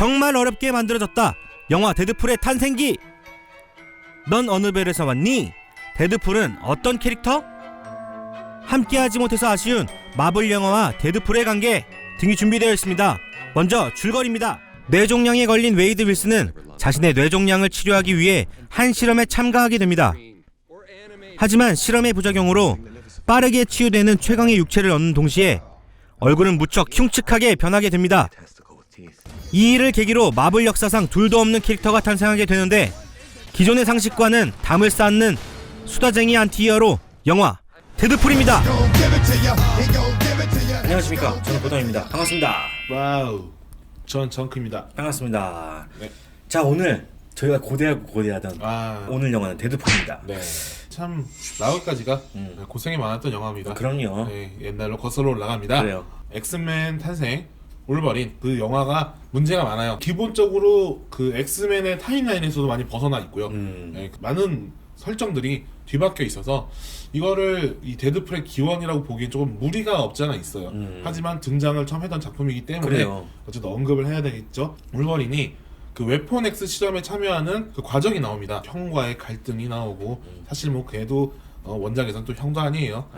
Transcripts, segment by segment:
정말 어렵게 만들어졌다. 영화 데드풀의 탄생기. 넌 어느 별에서 왔니? 데드풀은 어떤 캐릭터? 함께하지 못해서 아쉬운 마블 영화와 데드풀의 관계 등이 준비되어 있습니다. 먼저 줄거리입니다. 뇌종양에 걸린 웨이드 윌슨은 자신의 뇌종양을 치료하기 위해 한 실험에 참가하게 됩니다. 하지만 실험의 부작용으로 빠르게 치유되는 최강의 육체를 얻는 동시에 얼굴은 무척 흉측하게 변하게 됩니다. 이 일을 계기로 마블 역사상 둘도 없는 캐릭터가 탄생하게 되는데, 기존의 상식과는 담을 쌓는 수다쟁이 안티히어로 영화 데드풀입니다. 안녕하십니까, 저는 보담입니다. 반갑습니다. 와우, 전 정크입니다. 반갑습니다. 네. 자, 오늘 저희가 고대하던 오늘 영화는 데드풀입니다. 네. 참 나올까지가 고생이 많았던 영화입니다. 그럼요. 네, 옛날로 거슬러 올라갑니다. 그래요. 엑스맨 탄생, 올버린, 그 영화가 문제가 많아요. 기본적으로 그 엑스맨의 타임라인에서도 많이 벗어나 있고요. 네, 많은 설정들이 뒤바뀌어 있어서 이거를 이 데드풀의 기원이라고 보기엔 조금 무리가 없지 않아 있어요. 하지만 등장을 처음 했던 작품이기 때문에 그래요. 어쨌든 언급을 해야 되겠죠. 올버린이 그 웨폰 X 실험에 참여하는 그 과정이 나옵니다. 형과의 갈등이 나오고, 사실 뭐 걔도 원작에선 또 형도 아니에요.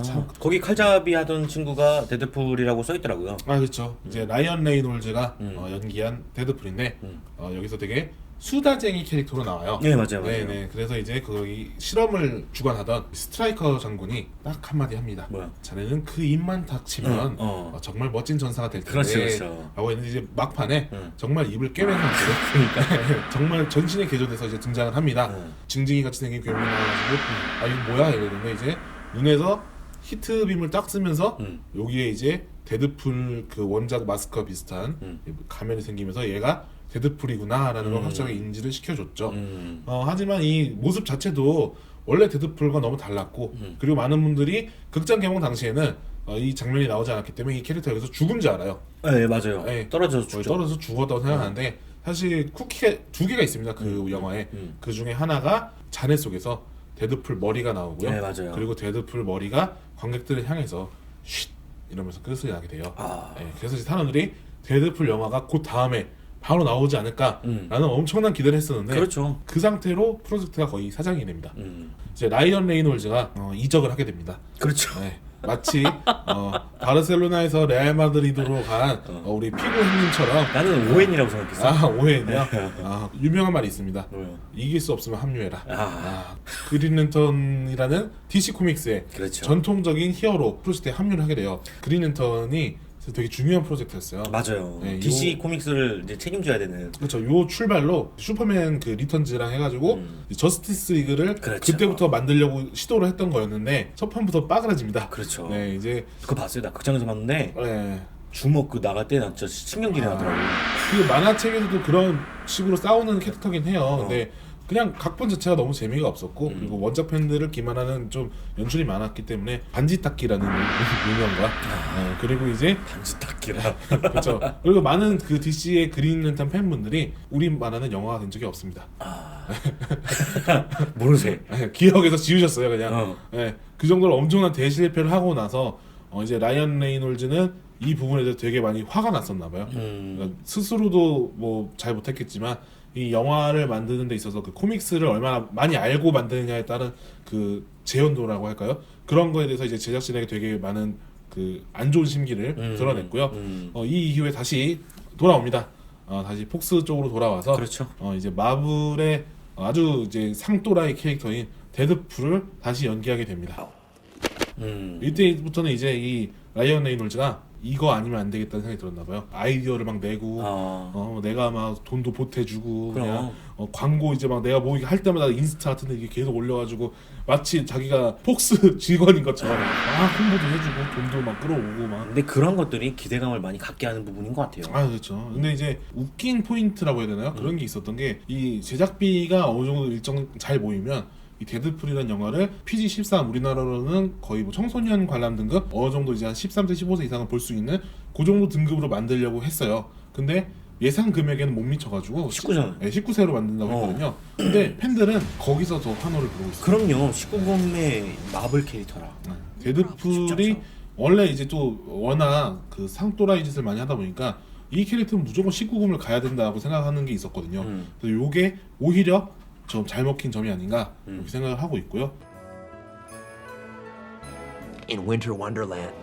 참. 거기 칼잡이 하던 친구가 데드풀이라고 써있더라고요. 그렇죠. 이제 라이언 레이놀즈가 연기한 데드풀인데 여기서 되게 수다쟁이 캐릭터로 나와요. 네, 맞아요. 네네. 그래서 이제 거기 실험을 주관하던 스트라이커 장군이 딱 한마디 합니다. 뭐야? 자네는 그 입만 닥치면 정말 멋진 전사가 될 텐데. 그렇죠. 라고 했는데 이제 막판에 정말 입을 꿰매서 그러니까 정말 전신에 개조돼서 이제 등장을 합니다. 징징이 같이 생긴 괴물이 나와가지고 이거 뭐야 이러는데, 이제 눈에서 히트빔을 딱 쓰면서 여기에 이제 데드풀 그 원작 마스크와 비슷한 가면이 생기면서 얘가 데드풀이구나 라는 걸 확실하게 인지를 시켜줬죠. 하지만 이 모습 자체도 원래 데드풀과 너무 달랐고, 그리고 많은 분들이 극장 개봉 당시에는 이 장면이 나오지 않았기 때문에 이 캐릭터가 여기서 죽은 줄 알아요. 네, 맞아요. 네, 떨어져서 죽죠. 떨어져서 죽었다고 생각하는데, 사실 쿠키가 두 개가 있습니다. 그 영화에. 그 중에 하나가 잔해 속에서 데드풀 머리가 나오고요. 네, 맞아요. 그리고 데드풀 머리가 관객들을 향해서 쉿 이러면서 끝을 나게 돼요. 네, 그래서 이제 사람들이 데드풀 영화가 곧 다음에 바로 나오지 않을까라는 엄청난 기대를 했었는데, 그렇죠. 그 상태로 프로젝트가 거의 사장이 됩니다. 이제 라이언 레이놀즈가 이적을 하게 됩니다. 그렇죠. 네, 마치 바르셀로나에서 레알 마드리드로 간 우리 피고 형님처럼. 나는 오웬이라고 생각했어. 오해했냐? 유명한 말이 있습니다. 뭐요? 이길 수 없으면 합류해라. 그린랜턴이라는 DC 코믹스의 그렇죠. 전통적인 히어로 프로젝트에 합류를 하게 돼요. 그린랜턴이 되게 중요한 프로젝트였어요. 맞아요. 네, DC 코믹스를 이제 책임져야 되는. 그렇죠. 요 출발로 슈퍼맨 그 리턴즈랑 해가지고 저스티스 리그를 그렇죠. 그때부터 만들려고 시도를 했던 거였는데 첫 판부터 빠그라집니다. 그렇죠. 네, 이제 그거 봤어요. 나 극장에서 봤는데 네. 주먹 그 나갈 때 나 진짜 신경질이 나더라고요. 그 만화책에서도 그런 식으로 싸우는 캐릭터긴 해요. 근데 그냥 각본 자체가 너무 재미가 없었고, 그리고 원작 팬들을 기만하는 좀 연출이 많았기 때문에 반지 닦기라는 유명과 그리고 이제 반지 닦기라. 그렇죠. 그리고 많은 그 DC의 그린랜턴 팬분들이 우리 만화는 영화가 된 적이 없습니다. 모르세요. 기억에서 지우셨어요 그냥. 네, 그 정도로 엄청난 대실패를 하고 나서 이제 라이언 레이놀즈는 이 부분에 대해서 되게 많이 화가 났었나 봐요. 그러니까 스스로도 뭐 잘 못했겠지만 이 영화를 만드는 데 있어서 그 코믹스를 얼마나 많이 알고 만드느냐에 따른 그 재현도라고 할까요? 그런 거에 대해서 이제 제작진에게 되게 많은 그 안 좋은 심기를 드러냈고요. 이 이후에 다시 돌아옵니다. 다시 폭스 쪽으로 돌아와서, 그렇죠. 이제 마블의 아주 이제 상또라이 캐릭터인 데드풀을 다시 연기하게 됩니다. 이때부터는 이제 이 라이언 레이놀즈가 이거 아니면 안 되겠다는 생각이 들었나 봐요. 아이디어를 막 내고 내가 막 돈도 보태주고, 그냥 광고 이제 막 내가 뭐 할 때마다 인스타 같은 데 이게 계속 올려가지고 마치 자기가 폭스 직원인 것처럼 홍보도 해주고 돈도 막 끌어오고 막. 근데 그런 것들이 기대감을 많이 갖게 하는 부분인 것 같아요. 그렇죠. 근데 이제 웃긴 포인트라고 해야 되나요? 그런 게 있었던 게, 이 제작비가 어느 정도 일정 잘 모이면 이 데드풀이라는 영화를 PG-13, 우리나라로는 거의 뭐 청소년 관람 등급, 어느 정도 이제 한 13세 15세 이상은 볼 수 있는 그 정도 등급으로 만들려고 했어요. 근데 예상 금액에는 못 미쳐가지고 19세로 만든다고 했거든요. 근데 팬들은 거기서 더 환호를 부르고 있어요. 그럼요. 19금의 마블 캐릭터라. 데드풀이 원래 이제 또 워낙 그 상또라이 짓을 많이 하다 보니까 이 캐릭터는 무조건 19금을 가야 된다고 생각하는 게 있었거든요. 그래서 요게 오히려 좀 잘 먹힌 점이 아닌가 이렇게 생각을 하고 있고요. In Winter Wonderland.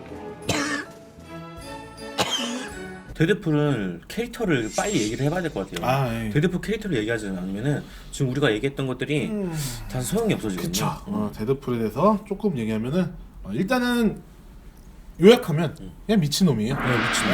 데드풀은 캐릭터를 빨리 얘기를 해봐야 될 것 같아요. 아, 예. 데드풀 캐릭터를 얘기하지 않으면은 지금 우리가 얘기했던 것들이 다 소용이 없어지거든요. 그쵸. 데드풀에 대해서 조금 얘기하면은 일단은 요약하면 그냥 미친놈이에요. 네, 미친놈.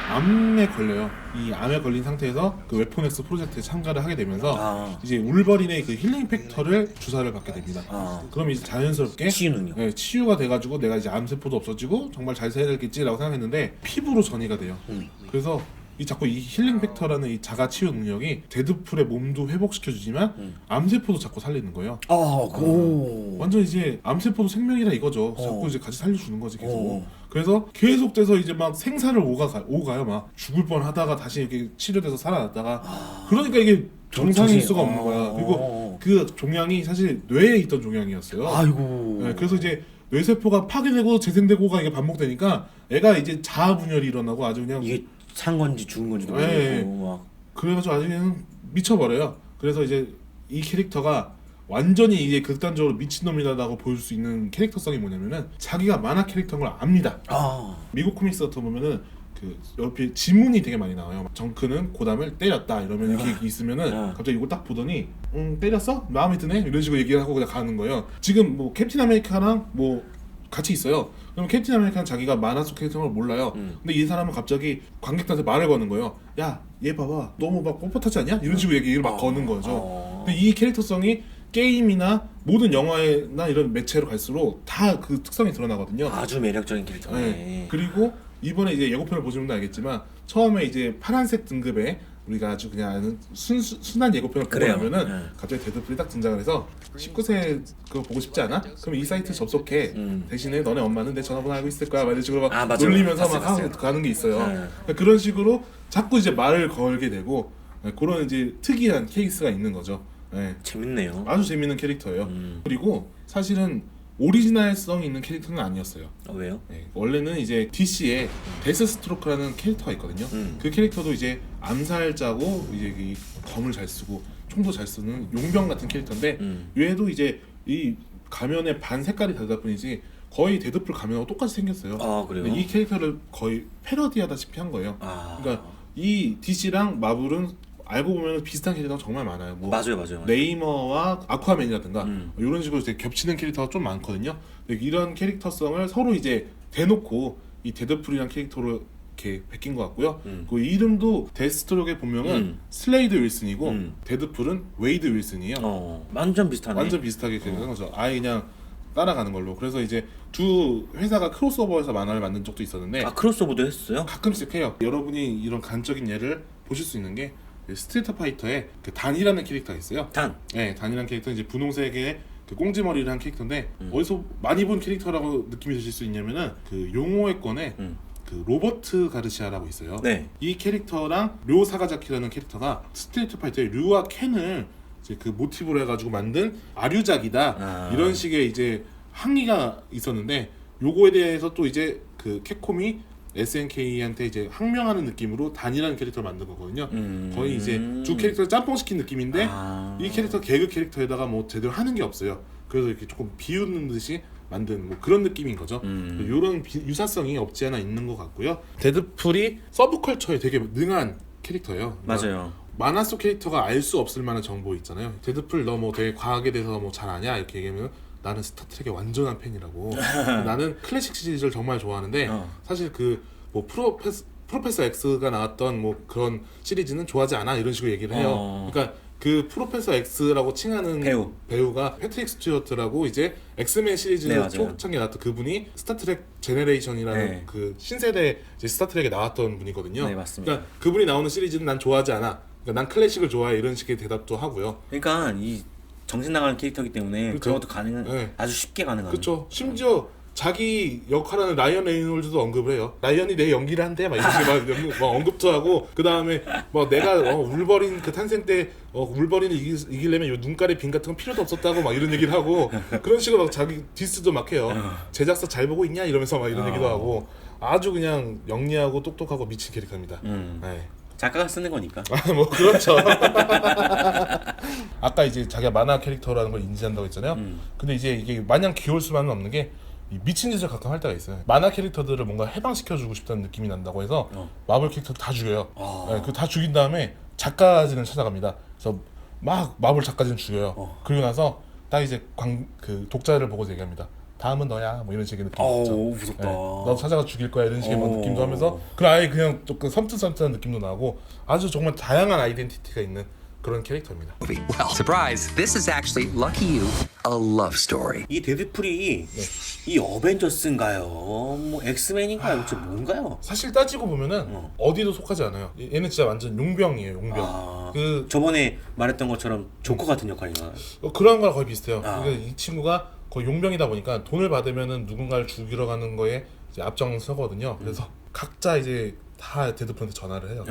암에 걸려요. 이 암에 걸린 상태에서 그 웨폰엑스 프로젝트에 참가를 하게 되면서 아. 이제 울버린의 그 힐링 팩터를 주사를 받게 됩니다. 아. 그럼 이제 자연스럽게 치유 능력. 치유가 돼가지고 내가 이제 암세포도 없어지고 정말 잘 살아야 되겠지라고 생각했는데 피부로 전이가 돼요. 그래서 자꾸 이 힐링 팩터라는 이 자가 치유 능력이 데드풀의 몸도 회복시켜주지만 암세포도 자꾸 살리는 거예요. 완전 이제 암세포도 생명이라 이거죠. 자꾸 이제 같이 살려주는 거지 계속. 그래서 계속돼서 이제 막 생사를 오가요. 막 죽을 뻔하다가 다시 이렇게 치료돼서 살아났다가 그러니까 이게 정상일 수가 없는 거야. 그리고 그 종양이 사실 뇌에 있던 종양이었어요. 아이고. 네, 그래서 이제 뇌세포가 파괴되고 재생되고가 이게 반복되니까 애가 이제 자아분열이 일어나고 아주 그냥 이게 산 건지 죽은 건지도 네. 모르고 막. 그래가지고 아주 그냥 미쳐버려요. 그래서 이제 이 캐릭터가 완전히 이제 극단적으로 미친놈이다라고 보일 수 있는 캐릭터성이 뭐냐면은 자기가 만화 캐릭터인 걸 압니다. 미국 코믹스 같은 거 보면은 그 옆에 지문이 되게 많이 나와요. 정크는 고담을 때렸다 이러면 이렇게 있으면은 갑자기 이거 딱 보더니 때렸어? 마음에 드네? 이런 식으로 얘기를 하고 그냥 가는 거예요. 지금 뭐 캡틴 아메리카랑 뭐 같이 있어요. 그럼 캡틴 아메리카는 자기가 만화 속 캐릭터를 몰라요. 근데 이 사람은 갑자기 관객들한테 말을 거는 거예요. 야, 얘 봐봐. 너무 막 뻣뻣하지 않냐? 이런 식으로 얘기를 막 거는 거죠. 근데 이 캐릭터성이 게임이나 모든 영화나 이런 매체로 갈수록 다 그 특성이 드러나거든요. 아주 매력적인 캐릭터네. 네. 그리고 이번에 이제 예고편을 보시면 알겠지만 처음에 이제 파란색 등급의 우리가 아주 그냥 아는 순한 예고편을 보고 나면은 갑자기 데드풀이 딱 등장을 해서 19세 그거 보고 싶지 않아? 그럼 이 사이트 접속해. 대신에 너네 엄마는 내 전화번호 알고 있을 거야. 막 이런 식으로 막 맞아요. 놀리면서 막 봤어요. 가는 게 있어요. 그러니까 그런 식으로 자꾸 이제 말을 걸게 되고 그런 이제 특이한 케이스가 있는 거죠. 네. 재밌네요. 아주 재밌는 캐릭터예요. 그리고 사실은 오리지널성 있는 캐릭터는 아니었어요. 왜요? 네, 원래는 이제 DC에 데스스트로크라는 캐릭터가 있거든요. 그 캐릭터도 이제 암살자고 이제 이 검을 잘 쓰고 총도 잘 쓰는 용병 같은 캐릭터인데 얘도 이제 이 가면의 반 색깔이 다르다 뿐이지 거의 데드풀 가면하고 똑같이 생겼어요. 아, 그래요? 근데 이 캐릭터를 거의 패러디하다시피 한 거예요. 그러니까 이 DC랑 마블은 알고 보면 비슷한 캐릭터가 정말 많아요. 뭐 맞아요. 네이머와 아쿠아맨이라든가 이런 식으로 이제 겹치는 캐릭터가 좀 많거든요. 근데 이런 캐릭터성을 서로 이제 대놓고 이 데드풀이라는 캐릭터로 이렇게 베낀 것 같고요. 그 이름도 데스트록에 보면은 슬레이드 윌슨이고 데드풀은 웨이드 윌슨이에요. 완전 비슷하네. 완전 비슷하게 그런 거죠. 아예 그냥 따라가는 걸로. 그래서 이제 두 회사가 크로스오버해서 만화를 만든 적도 있었는데 크로스오버도 했어요? 가끔씩 해요. 여러분이 이런 간적인 예를 보실 수 있는 게 스트리트 파이터에 그 단이라는 캐릭터가 있어요. 네, 단이라는 캐릭터는 이제 분홍색의 그 꽁지머리를 한 캐릭터인데 어디서 많이 본 캐릭터라고 느낌이 드실 수 있냐면은 그 용호의 권에 그 로버트 가르시아라고 있어요. 네. 이 캐릭터랑 료 사가자키라는 캐릭터가 스트리트 파이터의 류와 켄을 이제 그 모티브로 해가지고 만든 아류작이다 이런 식의 이제 항의가 있었는데 요거에 대해서 또 이제 그 캡콤이 SNK한테 이제 항명하는 느낌으로 단이라는 캐릭터를 만든 거거든요. 거의 이제 두 캐릭터를 짬뽕시킨 느낌인데 이 캐릭터 개그 캐릭터에다가 뭐 제대로 하는 게 없어요. 그래서 이렇게 조금 비웃는 듯이 만든 뭐 그런 느낌인 거죠. 이런 유사성이 없지 않아 있는 것 같고요. 데드풀이 서브컬처에 되게 능한 캐릭터예요. 맞아요. 만화 속 캐릭터가 알 수 없을 만한 정보 있잖아요. 데드풀 너 뭐 되게 과학에 대해서 뭐 잘 아냐 이렇게 얘기하면 나는 스타트rek의 완전한 팬이라고. 나는 클래식 시리즈를 정말 좋아하는데 사실 그 뭐 프로페서 X가 나왔던 뭐 그런 시리즈는 좋아하지 않아 이런 식으로 얘기를 해요. 그러니까 그 프로페서 X라고 칭하는 배우가 패트릭 스튜어트라고 이제 엑스맨 시리즈 초창기에 나왔던 그분이 스타트렉 제네레이션이라는 그 신세대 이제 스타트rek에 나왔던 분이거든요. 네, 맞습니다. 그러니까 그분이 나오는 시리즈는 난 좋아하지 않아. 그러니까 난 클래식을 좋아해 이런 식의 대답도 하고요. 그러니까 이 정신 나가는 캐릭터이기 때문에 그렇죠. 그런 것도 가능한 아주 쉽게 가능한. 그렇죠. 심지어 자기 역할하는 라이언 레이놀즈도 언급을 해요. 라이언이 내 연기를 한대 막 이렇게 막 언급도 하고 그 다음에 뭐 내가 울버린 그 탄생 때 울버린을 이기려면 요 눈가리 빈 같은 건 필요도 없었다고 막 이런 얘기를 하고 그런 식으로 막 자기 디스도 막 해요. 제작사 잘 보고 있냐 이러면서 막 이런 얘기도 하고 아주 그냥 영리하고 똑똑하고 미친 캐릭터입니다. 네. 작가가 쓰는 거니까. 뭐 그렇죠. 아까 이제 자기가 만화 캐릭터라는 걸 인지한다고 했잖아요. 근데 이제 이게 마냥 귀여울 수만은 없는 게 이 미친 짓을 가끔 할 때가 있어요. 만화 캐릭터들을 뭔가 해방시켜주고 싶다는 느낌이 난다고 해서 마블 캐릭터 다 죽여요. 네, 그 다 죽인 다음에 작가진을 찾아갑니다. 그래서 막 마블 작가진 죽여요. 그리고 나서 딱 이제 그 독자를 보고 얘기합니다. 다음은 너야, 뭐 이런 식의 느낌 있죠. 무섭다. 네, 너 찾아가 죽일 거야 이런 식의 뭐 느낌도 하면서 그 아예 그냥 조금 섬뜩섬뜩한 느낌도 나고 아주 정말 다양한 아이덴티티가 있는 그런 캐릭터입니다. Well, surprise, this is actually, lucky you, a love story. 이 데드풀이 이 어벤져스인가요? 뭐 엑스맨인가요? 저 뭔가요? 사실 따지고 보면은 어디도 속하지 않아요. 얘는 진짜 완전 용병이에요, 용병. 그 저번에 말했던 것처럼 조커 같은 역할인가요? 그런 거랑 거의 비슷해요. 그러니까 이 친구가 거의 용병이다 보니까 돈을 받으면은 누군가를 죽이러 가는 거에 이제 앞장서거든요. 그래서 각자 이제 다 데드풀한테 전화를 해요.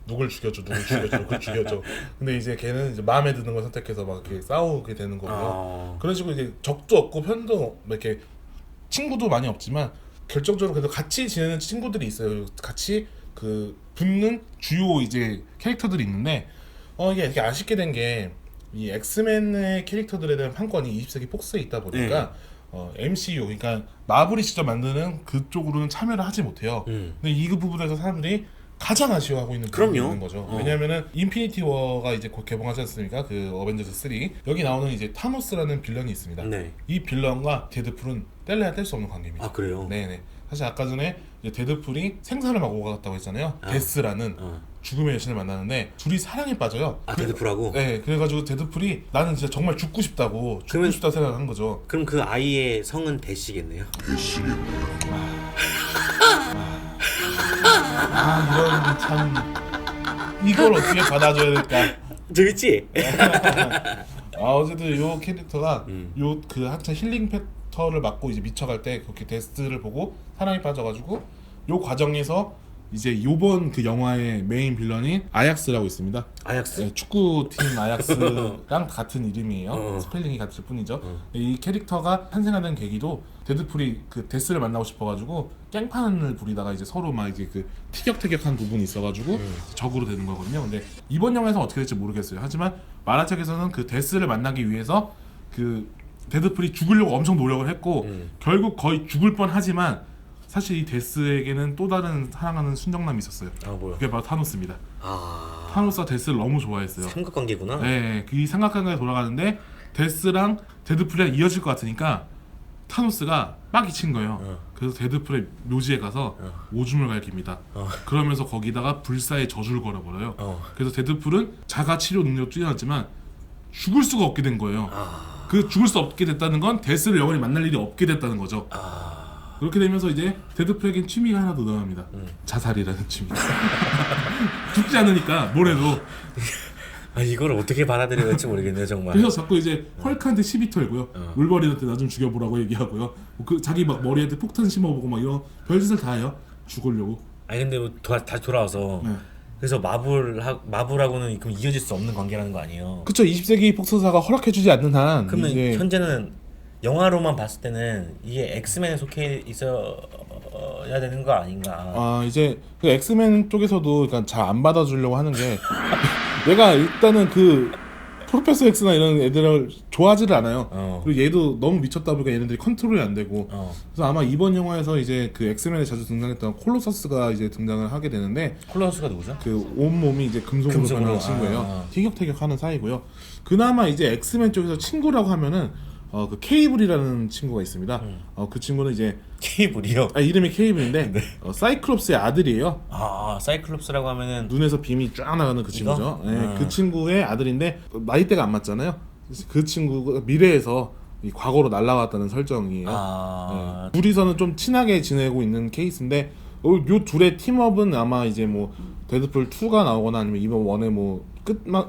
누굴 죽여줘, 누굴 죽여줘, 누굴 죽여줘. 근데 이제 걔는 이제 마음에 드는 걸 선택해서 막 이렇게 싸우게 되는 거고요. 그런 식으로 이제 적도 없고 편도 이렇게 친구도 많이 없지만 결정적으로 그래도 같이 지내는 친구들이 있어요. 같이 그 붙는 주요 이제 캐릭터들이 있는데 이게 이렇게 아쉽게 된 게 이 엑스맨의 캐릭터들에 대한 판권이 20세기 폭스에 있다 보니까 MCU 그러니까 마블이 직접 만드는 그쪽으로는 참여를 하지 못해요. 근데 이 부분에서 사람들이 가장 아쉬워하고 있는 부분이 있는 거죠. 왜냐하면은 인피니티 워가 이제 곧 개봉하지 않습니까? 그 어벤져스 3 여기 나오는 이제 타노스라는 빌런이 있습니다. 네. 이 빌런과 데드풀은 뗄래야 뗄 수 없는 관계입니다. 아 그래요? 네네. 사실 아까 전에 이제 데드풀이 생사를 막 오갔다고 했잖아요. 데스라는 죽음의 여신을 만나는데 둘이 사랑에 빠져요. 아 데드풀하고? 네. 그래가지고 데드풀이 나는 진짜 정말 죽고 싶다고 죽고 싶다 생각한 거죠. 그럼 그 아이의 성은 대시겠네요? 이런 참 이걸 어떻게 받아줘야 될까? 재밌지? 어쨌든 요 캐릭터가 요 그 한참 힐링 팩터를 맞고 이제 미쳐갈 때 그렇게 데스를 보고 사랑에 빠져가지고 요 과정에서 이제 요번 그 영화의 메인 빌런인 아약스라고 있습니다. 아약스? 네, 축구팀 아약스랑 같은 이름이에요. 스펠링이 같을 뿐이죠. 이 캐릭터가 탄생하는 계기도 데드풀이 그 데스를 만나고 싶어가지고 깽판을 부리다가 이제 서로 막 이제 그 티격태격한 부분이 있어가지고 적으로 되는 거거든요. 근데 이번 영화에서 어떻게 될지 모르겠어요. 하지만 만화책에서는 그 데스를 만나기 위해서 그 데드풀이 죽으려고 엄청 노력을 했고 결국 거의 죽을 뻔하지만 사실 이 데스에게는 또 다른 사랑하는 순정남이 있었어요. 아 뭐야? 그게 바로 타노스입니다. 아 타노스가 데스를 너무 좋아했어요. 삼각관계구나. 네, 그 삼각관계가 돌아가는데 데스랑 데드풀이랑 이어질 것 같으니까 타노스가 빡이 친 거예요. 그래서 데드풀의 묘지에 가서 오줌을 갈깁니다. 그러면서 거기다가 불사의 저주를 걸어버려요. 그래서 데드풀은 자가 치료 능력도 뛰어났지만 죽을 수가 없게 된 거예요. 그 죽을 수 없게 됐다는 건 데스를 영원히 만날 일이 없게 됐다는 거죠. 그렇게 되면서 이제 데드풀에겐 취미가 하나 더 나옵니다. 자살이라는 취미. 죽지 않으니까 뭘 해도. 아 이걸 어떻게 받아들여야 될지 모르겠네요 정말. 그래서 자꾸 이제 헐크한테 시비 털고요. 울버린한테 나 좀 죽여보라고 얘기하고요. 그 자기 막 머리한테 폭탄 심어보고 막 이런 별짓을 다 해요. 죽으려고. 아니 근데 뭐 다시 돌아와서 그래서 마블하고는 그럼 이어질 수 없는 관계라는 거 아니에요? 그쵸. 20세기 폭스사가 허락해주지 않는 한 그러면 이제 현재는 영화로만 봤을 때는 이게 엑스맨에 속해 있어야 되는 거 아닌가? 이제 그 엑스맨 쪽에서도 그러니까 잘 안 받아주려고 하는 게 내가 일단은 그 프로페서 엑스나 이런 애들을 좋아하지를 않아요. 그리고 얘도 너무 미쳤다 보니까 얘네들이 컨트롤이 안 되고 그래서 아마 이번 영화에서 이제 그 엑스맨에 자주 등장했던 콜로서스가 이제 등장을 하게 되는데 콜로스가 누구죠? 그 온몸이 이제 금속으로 변한 친구예요. 티격태격하는 사이고요. 그나마 이제 엑스맨 쪽에서 친구라고 하면은 그 케이블이라는 친구가 있습니다. 그 친구는 이제 케이블이요? 이름이 케이블인데 사이클롭스의 아들이에요. 사이클롭스라고 하면은 눈에서 빔이 쫙 나가는 그 친구죠. 네, 그 친구의 아들인데 나이대가 안 맞잖아요. 그 친구가 미래에서 이 과거로 날아갔다는 설정이에요. 네. 둘이서는 좀 친하게 지내고 있는 케이스인데 요 둘의 팀업은 아마 이제 뭐 데드풀 2가 나오거나 아니면 이번 1의 뭐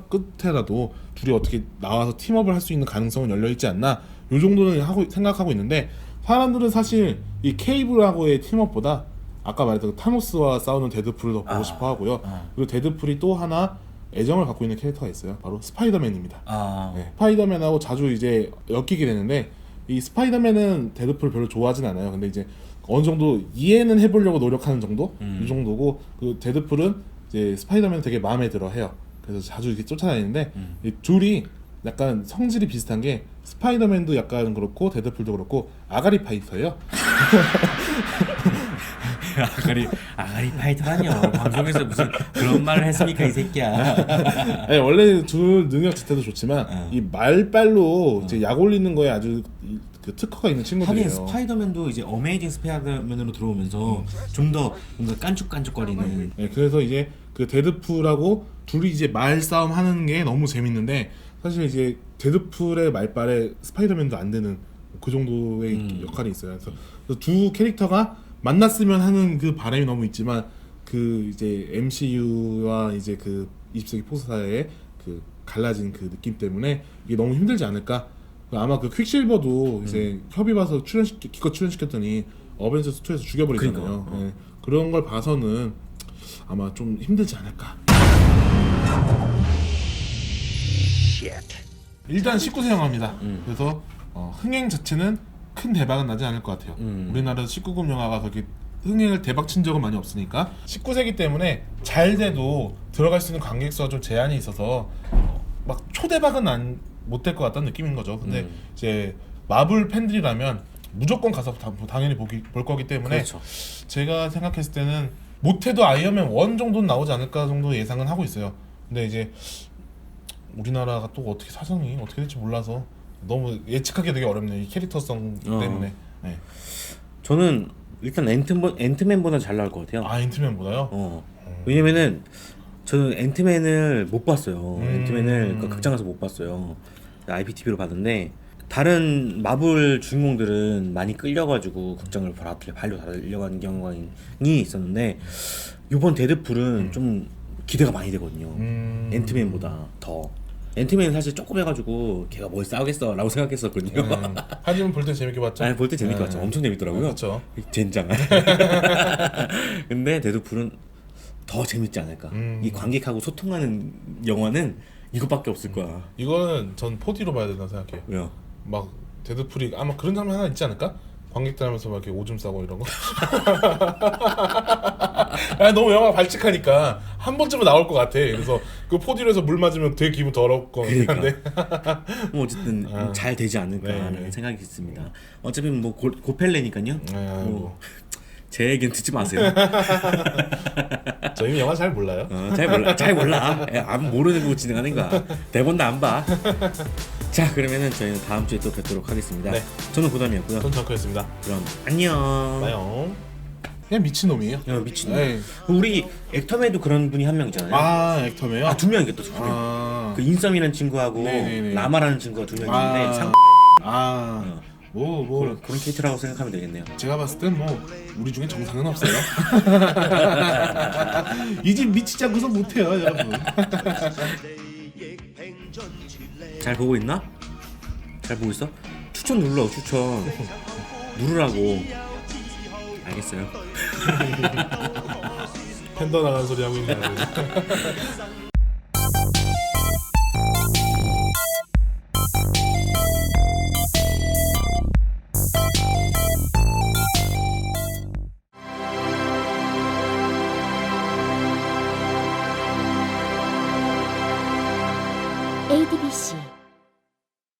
끝에라도 둘이 어떻게 나와서 팀업을 할 수 있는 가능성은 열려 있지 않나. 요 정도는 생각하고 있는데 사람들은 사실 이 케이블하고의 팀업보다 아까 말했던 타노스와 싸우는 데드풀을 더 보고 싶어 하고요. 그리고 데드풀이 또 하나 애정을 갖고 있는 캐릭터가 있어요. 바로 스파이더맨입니다. 네, 스파이더맨하고 자주 이제 엮이게 되는데 이 스파이더맨은 데드풀을 별로 좋아하진 않아요. 근데 이제 어느 정도 이해는 해보려고 노력하는 정도 이 정도고 그 데드풀은 이제 스파이더맨 되게 마음에 들어해요. 그래서 자주 이렇게 쫓아다니는데 이 둘이 약간 성질이 비슷한 게 스파이더맨도 약간 그렇고 데드풀도 그렇고 아가리 파이터예요. 아가리 파이터라뇨. 방송에서 무슨 그런 말을 했으니까 이 새끼야. 아니, 원래 둘 능력 자체도 좋지만 이 말빨로 이제 약 올리는 거에 아주 그 특허가 있는 친구들이에요. 하긴 스파이더맨도 이제 어메이징 스파이더맨으로 들어오면서 좀 더 뭔가 깐죽깐죽거리는. 네, 그래서 이제 그 데드풀하고 둘이 이제 말싸움 하는 게 너무 재밌는데 사실 이제 데드풀의 말빨에 스파이더맨도 안 되는 그 정도의 역할이 있어요. 그래서 두 캐릭터가 만났으면 하는 그 바람이 너무 있지만 그 이제 MCU와 이제 그 20세기 포스사의 그 갈라진 그 느낌 때문에 이게 너무 힘들지 않을까. 아마 그 퀵실버도 이제 협의 봐서 기껏 출연시켰더니 어벤져스 2에서 죽여버리잖아요. 그러니까. 네. 그런 걸 봐서는 아마 좀 힘들지 않을까. 일단 19세 영화입니다. 그래서 흥행 자체는 큰 대박은 나지 않을 것 같아요. 우리나라 19금 영화가 그렇게 흥행을 대박 친 적은 많이 없으니까 19세기 때문에 잘 돼도 들어갈 수 있는 관객수가 좀 제한이 있어서 막 초대박은 못 될 것 같다는 느낌인 거죠. 근데 이제 마블 팬들이라면 무조건 가서 당연히 볼 거기 때문에 그렇죠. 제가 생각했을 때는 못해도 아이언맨 1 정도는 나오지 않을까 정도 예상은 하고 있어요. 근데 이제 우리나라가 또 어떻게 사정이 어떻게 될지 몰라서 너무 예측하기 되게 어렵네요. 이 캐릭터성 때문에. 네. 저는 일단 앤트맨보다 잘 나올 것 같아요. 아, 앤트맨보다요? 왜냐면은 저는 앤트맨을 못 봤어요. 앤트맨을 그 극장에서 못 봤어요. IPTV로 봤는데 다른 마블 주인공들은 많이 끌려가지고 극장을 발로 달려가는 경향이 있었는데 이번 데드풀은 좀 기대가 많이 되거든요. 앤트맨보다 더. 앤트맨은 사실 조금 해가지고 걔가 뭘 싸우겠어 라고 생각했었거든요. 하지만 볼 때 재밌게 봤죠? 아니, 볼 때 재밌게 봤죠. 엄청 재밌더라고요. 그렇죠. 젠장. 근데 데드풀은 더 재밌지 않을까. 이 관객하고 소통하는 영화는 이것밖에 없을 거야. 이거는 전 4D로 봐야 된다고 생각해요. 왜요? 막 데드풀이 아마 그런 장면 하나 있지 않을까? 관객들 하면서 막 이렇게 오줌 싸고 이런 거. 아, 너무 영화 발칙하니까 한 번쯤은 나올 것 같아. 그래서 그 4D로 해서 물 맞으면 되게 기분 더럽고 그러니까. 한데. 뭐 어쨌든 잘 되지 않을까라는 네. 생각이 있습니다. 어차피 뭐 고펠레니까요. 뭐. 제 얘기는 듣지 마세요. 저희는 영화 잘 몰라요. 잘 몰라. 아무 모르는 거 진행하는 거야. 대본도 안 봐. 자, 그러면은 저희는 다음 주에 또 뵙도록 하겠습니다. 네. 저는 고담이었고요. 전 정크였습니다. 그럼 안녕. 봐요. 그냥 미친놈이에요. 미친놈. 에이. 우리 액터맨도 그런 분이 한 명 있잖아요. 아, 액터맨요? 두 명이겠다. 두 명. 아. 그 인썸이라는 친구하고 네네네. 라마라는 친구가 두 명인데 뭐 그런 캐릭터라고 생각하면 되겠네요. 제가 봤을 땐 뭐 우리 중에 정상은 없어요. 이 집 미치지 않고서 못해요, 여러분. 잘 보고 있나? 잘 보고 있어? 추천 눌러. 추천 누르라고. 알겠어요. 팬더 나간 소리 하고 있는 거